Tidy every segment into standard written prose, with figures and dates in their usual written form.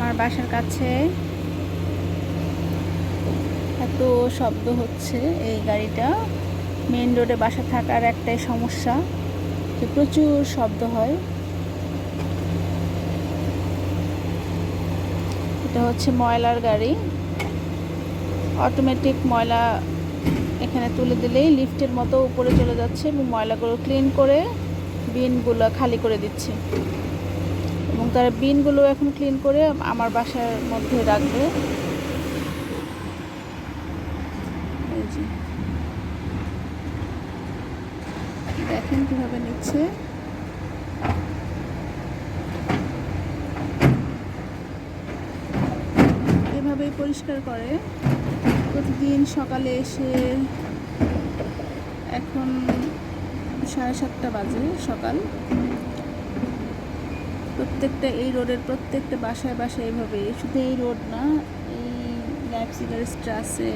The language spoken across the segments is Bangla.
আমার বাসার কাছে এত শব্দ হচ্ছে। এই গাড়িটা মেইন রোডে বাসা থাকার একটাই সমস্যা যে প্রচুর শব্দ হয়। এটা হচ্ছে ময়লার গাড়ি, অটোমেটিক ময়লা এখানে তুলে দিলেই লিফটের মতো উপরে চলে যাচ্ছে এবং ময়লাগুলো ক্লিন করে বিনগুলো খালি করে দিচ্ছে এবং তারা বিনগুলো এখন ক্লিন করে আমার বাসার মধ্যে রাখবে। এই যে দেখেন কিভাবে নিচ্ছে। এভাবেই পরিষ্কার করে প্রতিদিন সকালে এসে। এখন 7:30 বাজে সকাল। প্রত্যেকটা এই রোডের প্রত্যেকটা বাসায় বাসায় এইভাবে, শুধু এই রোড না, এই লাইপজিগের স্ট্রাসে,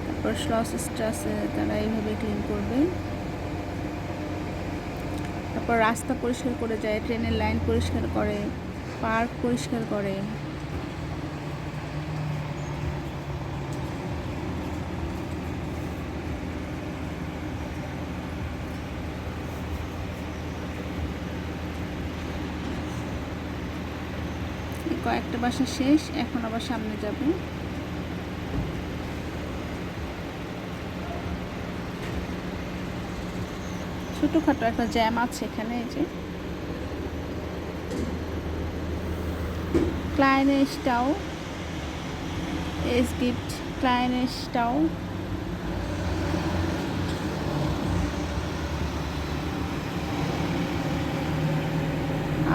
তারপর শ্লস স্ট্রাসে তারা এইভাবে ক্লিন করবে। তারপর রাস্তা পরিষ্কার করে যায়, ট্রেনের লাইন পরিষ্কার করে, পার্ক পরিষ্কার করে। কয়েকটা বাসা শেষ, এখন আবার সামনে যাবে। ছোটোখাটো একটা জ্যাম আছে এখানে। এই যে ক্লাইনেস্টাউ, এস গিফট ক্লাইনেস্টাউ।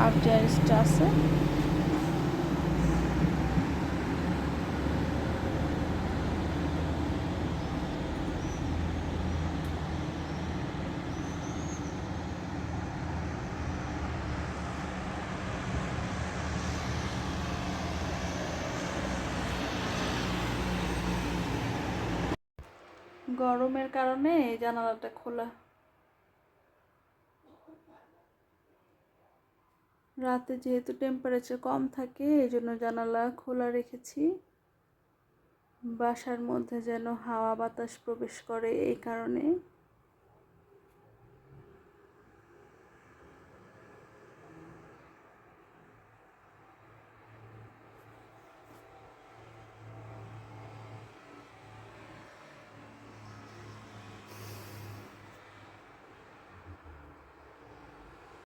আউটডার স্ট্রাসে। গরমের কারণে এই জানালাটা খোলা। রাতে যেহেতু টেম্পারেচার কম থাকে এই জন্য জানালা খোলা রেখেছি, বাসার মধ্যে যেন হাওয়া বাতাস প্রবেশ করে এই কারণে।